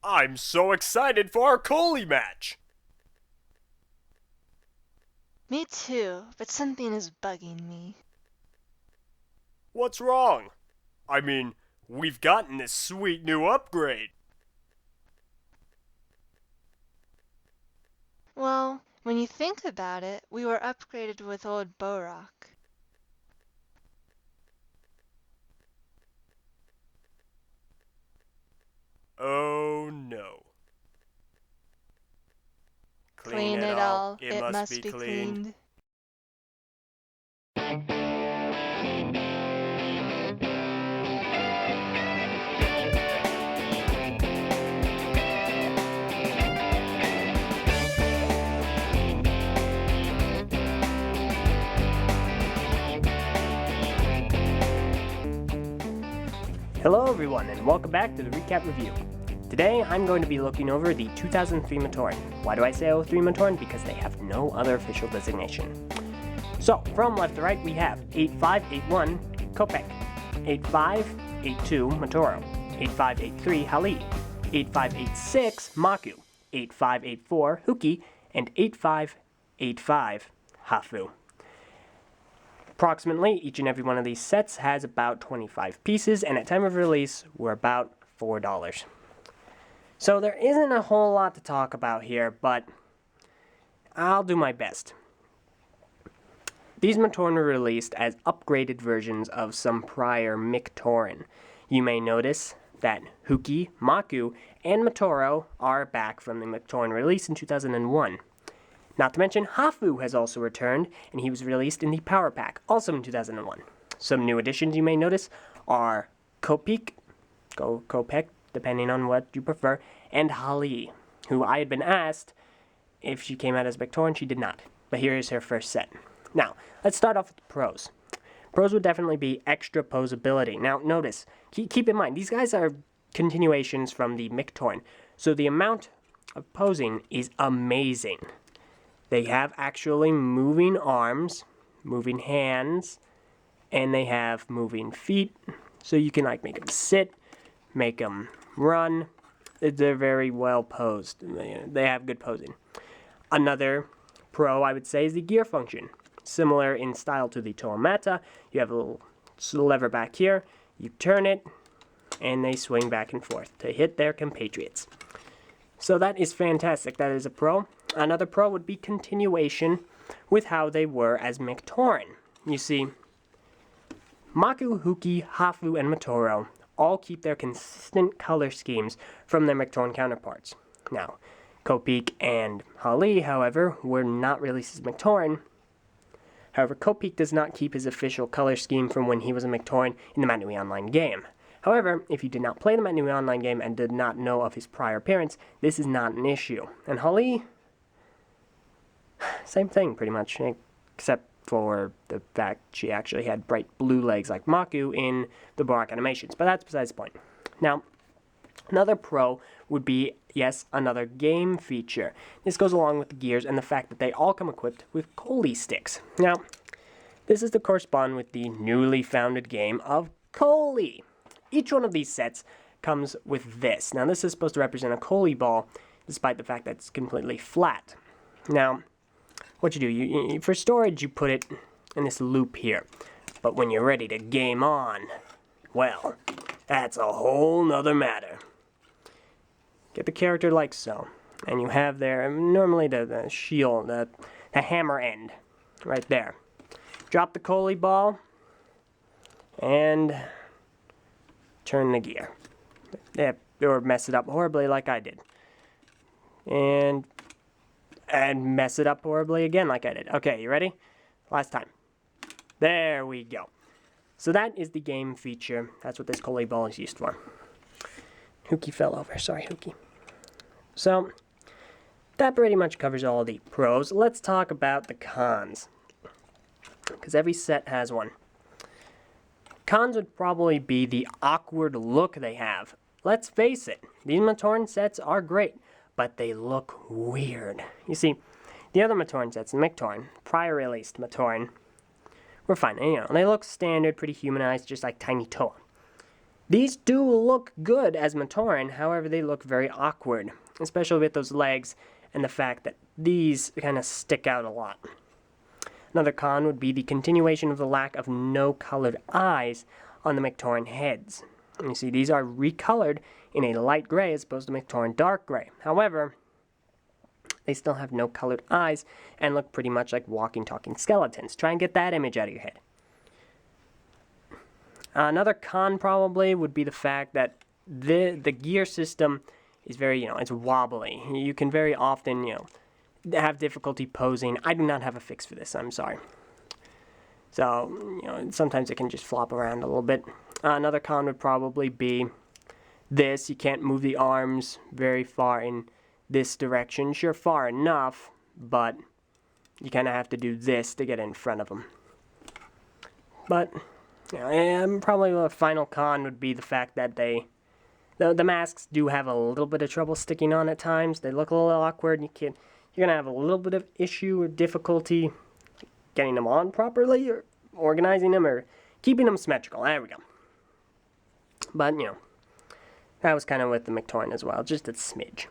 I'm so excited for our Coley match! Me too, but something is bugging me. What's wrong? I mean, we've gotten this sweet new upgrade. Well, when you think about it, we were upgraded with old Borak. Oh no. Clean Clean it it all. all, It it must must be be cleaned. cleaned. Hello everyone and welcome back to the Recap Review. Today I'm going to be looking over the 2003 Matoran. Why do I say 03 Matoran? Because they have no other official designation. So, from left to right we have 8581 Kopek, 8582 Matoro, 8583 Hali, 8586 Maku, 8584 Huki, and 8585 Hafu. Approximately, each and every one of these sets has about 25 pieces, and at time of release, were about $4. So there isn't a whole lot to talk about here, but I'll do my best. These Matoran were released as upgraded versions of some prior Mictoran. You may notice that Huki, Maku, and Matoro are back from the Mictoran release in 2001. Not to mention, Hafu has also returned, and he was released in the Power Pack, also in 2001. Some new additions you may notice are Kopek, depending on what you prefer, and Hali, who I had been asked if she came out as Victorian. She did not, but here is her first set. Now, let's start off with the pros. Pros would definitely be extra posability. Now, notice, keep in mind, these guys are continuations from the Mictoran, so the amount of posing is amazing. They have actually moving arms, moving hands, and they have moving feet. So you can like make them sit, make them run. They're very well posed. They have good posing. Another pro, I would say, is the gear function. Similar in style to the Tormata. You have a little lever back here. You turn it, and they swing back and forth to hit their compatriots. So that is fantastic. That is a pro. Another pro would be continuation with how they were as Mictoran. You see, Maku, Huki, Hafu, and Matoro all keep their consistent color schemes from their Mictoran counterparts. Now, Kopek and Hali, however, were not released as Mictoran. However, Kopek does not keep his official color scheme from when he was a Mictoran in the Matsui Online game. However, if you did not play the Matsui Online game and did not know of his prior appearance, this is not an issue. And Hali, same thing, pretty much, except for the fact she actually had bright blue legs like Maku in the Borak animations, but that's besides the point. Now, another pro would be, yes, another game feature. This goes along with the gears and the fact that they all come equipped with Coley sticks. Now, this is to correspond with the newly founded game of Coley. Each one of these sets comes with this. Now, this is supposed to represent a Coley ball, despite the fact that it's completely flat. Now, what you do, you for storage, you put it in this loop here. But when you're ready to game on, well, that's a whole nother matter. Get the character like so. And you have there, normally the shield, the hammer end, right there. Drop the Coley ball, and turn the gear. Or mess it up horribly like I did. And mess it up horribly again like I did. Okay, you ready? Last time. There we go. So that is the game feature. That's what this Coley ball is used for. Huki fell over. Sorry, Huki. So, that pretty much covers all the pros. Let's talk about the cons, because every set has one. Cons would probably be the awkward look they have. Let's face it, these Matoran sets are great, but they look weird. You see, the other Matoran sets, Mictoran, prior released Matoran, were fine. You know, they look standard, pretty humanized, just like Tiny Toa. These do look good as Matoran, however they look very awkward, especially with those legs and the fact that these kind of stick out a lot. Another con would be the continuation of the lack of no colored eyes on the Matoran heads. And you see, these are recolored in a light gray as opposed to Matoran dark gray. However, they still have no colored eyes and look pretty much like walking, talking skeletons. Try and get that image out of your head. Another con probably would be the fact that the gear system is very, it's wobbly. You can very often, have difficulty posing. I do not have a fix for this, I'm sorry. So, sometimes it can just flop around a little bit. Another con would probably be this. You can't move the arms very far in this direction. Sure, far enough, but you kind of have to do this to get in front of them. But, probably the final con would be the fact that the masks do have a little bit of trouble sticking on at times. They look a little awkward. You're going to have a little bit of issue or difficulty getting them on properly, or organizing them, or keeping them symmetrical. There we go. But, that was kind of with the Matoran as well, just a smidge.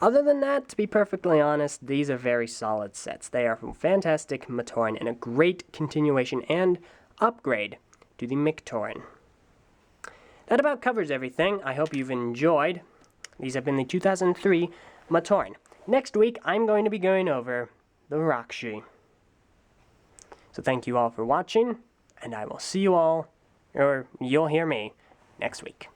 Other than that, to be perfectly honest, these are very solid sets. They are from fantastic Matoran and a great continuation and upgrade to the Matoran. That about covers everything. I hope you've enjoyed. These have been the 2003 Matoran. Next week, I'm going to be going over the Rakshi. So thank you all for watching, and I will see you all, or you'll hear me, next week.